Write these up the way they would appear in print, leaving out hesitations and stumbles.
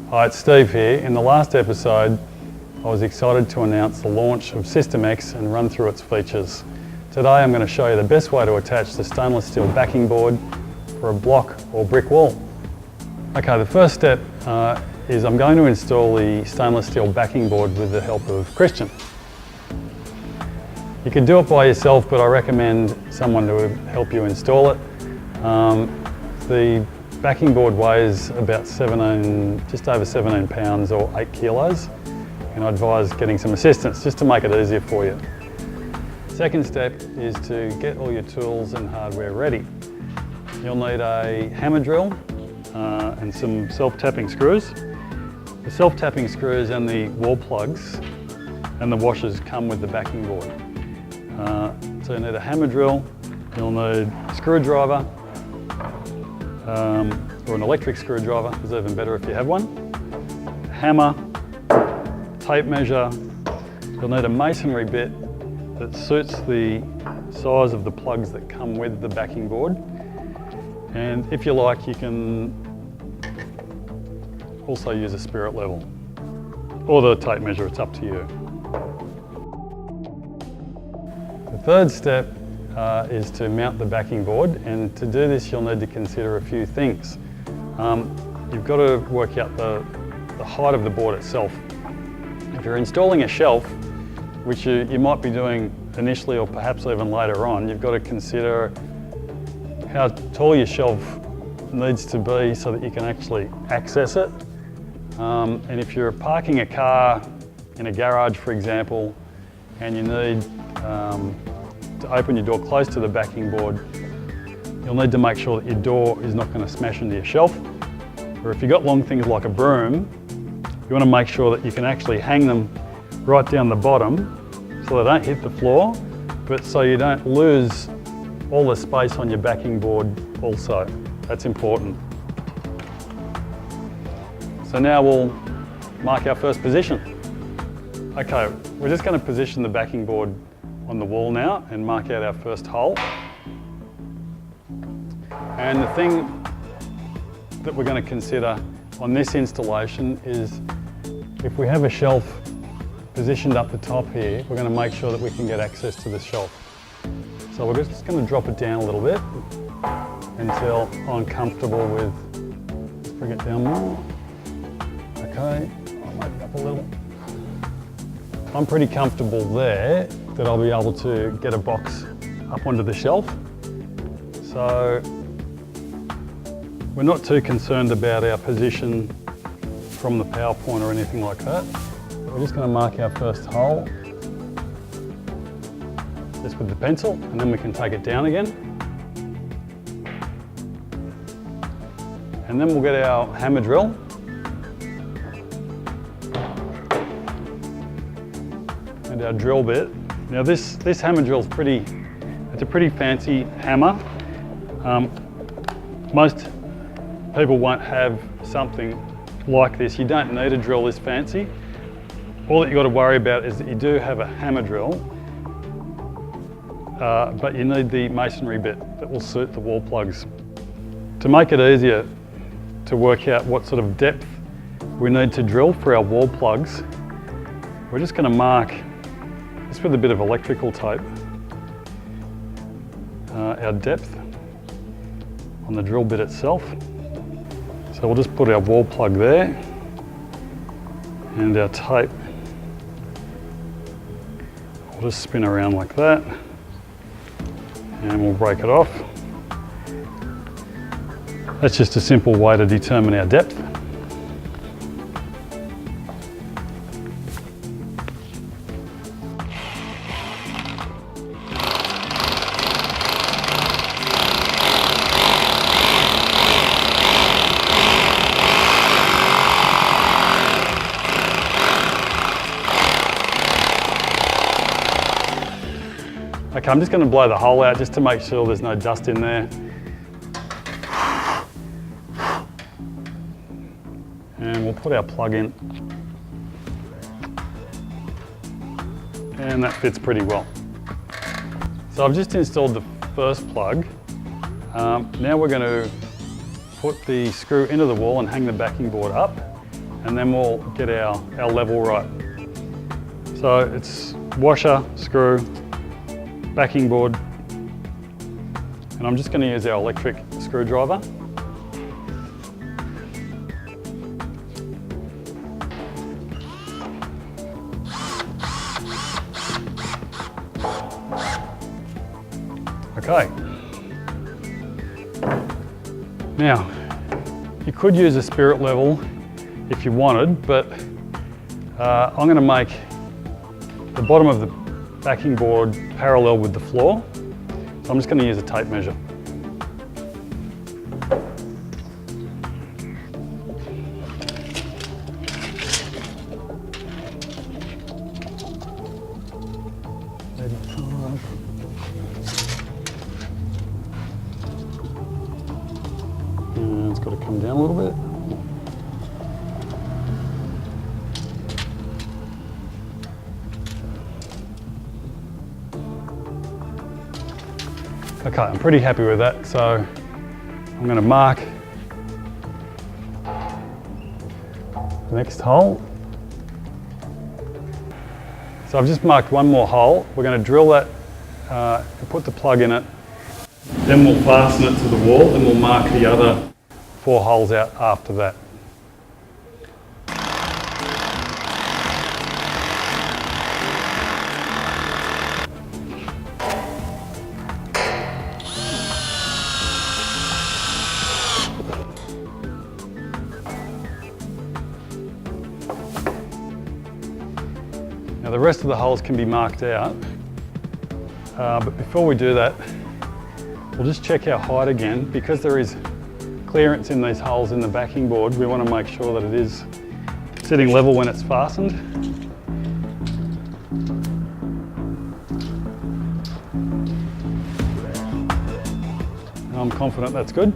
Hi, it's Steve here. In the last episode, I was excited to announce the launch of System X and run through its features. Today I'm going to show you the best way to attach the stainless steel backing board for a block or brick wall. Okay, the first step is I'm going to install the stainless steel backing board with the help of Christian. You can do it by yourself, but I recommend someone to help you install it. The backing board weighs about just over 17 pounds or 8 kilos, and I advise getting some assistance just to make it easier for you. Second step is to get all your tools and hardware ready. You'll need a hammer drill and some self-tapping screws. The self-tapping screws and the wall plugs and the washers come with the backing board. So you need a hammer drill, you'll need a screwdriver, or an electric screwdriver is even better if you have one, a hammer, tape measure. You'll need a masonry bit that suits the size of the plugs that come with the backing board. And if you like, you can also use a spirit level or the tape measure, it's up to you. The third step is to mount the backing board, and to do this you'll need to consider a few things. You've got to work out the height of the board itself. If you're installing a shelf, which you might be doing initially or perhaps even later on, you've got to consider how tall your shelf needs to be so that you can actually access it. And if you're parking a car in a garage, for example, and you need to open your door close to the backing board, you'll need to make sure that your door is not going to smash into your shelf. Or if you've got long things like a broom, you want to make sure that you can actually hang them right down the bottom so they don't hit the floor, but so you don't lose all the space on your backing board also. That's important. So now we'll mark our first position. Okay, we're just going to position the backing board on the wall now and mark out our first hole. And the thing that we're going to consider on this installation is if we have a shelf positioned up the top here, we're going to make sure that we can get access to the shelf. So we're just going to drop it down a little bit until I'm comfortable with, let's bring it down more. Okay, I'll make it up a little. I'm pretty comfortable there that I'll be able to get a box up onto the shelf. So we're not too concerned about our position from the PowerPoint or anything like that. We're just going to mark our first hole just with the pencil, and then we can take it down again. And then we'll get our hammer drill. And our drill bit. Now this hammer drill is it's a pretty fancy hammer. Most people won't have something like this. You don't need a drill this fancy. All that you've got to worry about is that you do have a hammer drill, but you need the masonry bit that will suit the wall plugs. To make it easier to work out what sort of depth we need to drill for our wall plugs, we're just going to mark, just with a bit of electrical tape, our depth on the drill bit itself. So we'll just put our wall plug there and our tape. We'll just spin around like that and we'll break it off. That's just a simple way to determine our depth. Okay, I'm just going to blow the hole out just to make sure there's no dust in there. And we'll put our plug in. And that fits pretty well. So I've just installed the first plug. Now we're going to put the screw into the wall and hang the backing board up. and then we'll get our level right. So it's washer, screw, backing board, and I'm just going to use our electric screwdriver. Okay. Now, you could use a spirit level if you wanted, but I'm going to make the bottom of the backing board parallel with the floor. So I'm just going to use a tape measure. And it's got to come down a little bit. Okay, I'm pretty happy with that, so I'm going to mark the next hole. So I've just marked one more hole. We're going to drill that, put the plug in it, then we'll fasten it to the wall, and we'll mark the other 4 holes out after that. Now the rest of the holes can be marked out, but before we do that, we'll just check our height again. Because there is clearance in these holes in the backing board, we want to make sure that it is sitting level when it's fastened. I'm confident that's good.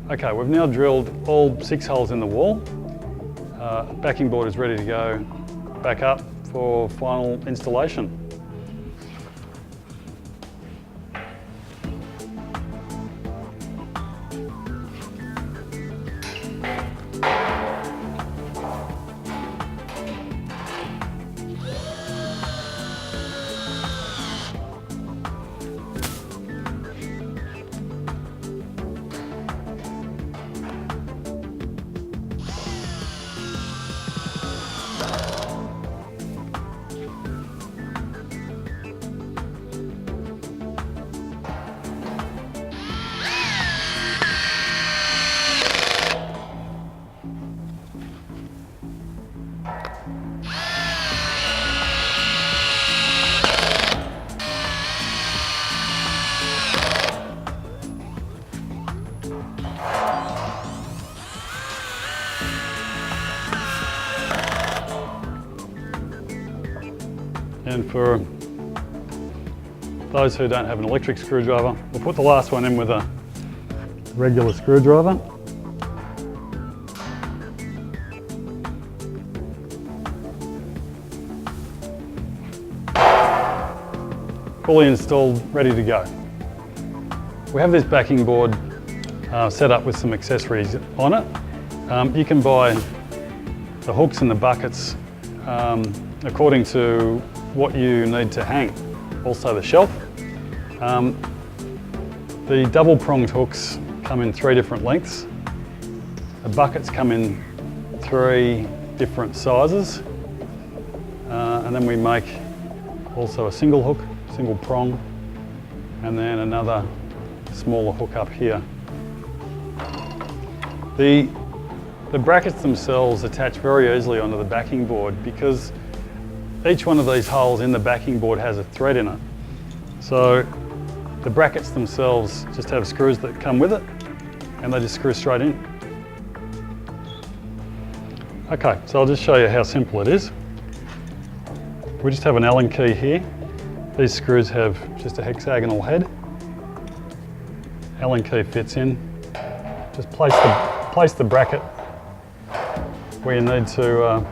Okay, we've now drilled all 6 holes in the wall. Backing board is ready to go back up for final installation. And for those who don't have an electric screwdriver, we'll put the last one in with a regular screwdriver. fully installed, ready to go. We have this backing board set up with some accessories on it. You can buy the hooks and the buckets according to what you need to hang. Also the shelf. The double pronged hooks come in 3 different lengths. The buckets come in 3 different sizes. And then we make also a single hook, single prong, and then another smaller hook up here. The brackets themselves attach very easily onto the backing board because each one of these holes in the backing board has a thread in it. So the brackets themselves just have screws that come with it and they just screw straight in. Okay, so I'll just show you how simple it is. We just have an Allen key here. These screws have just a hexagonal head. Allen key fits in. Just place the bracket where you need to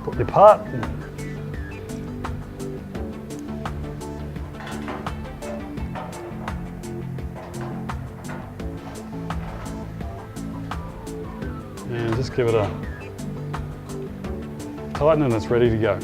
put your part. And just give it a tighten and it's ready to go.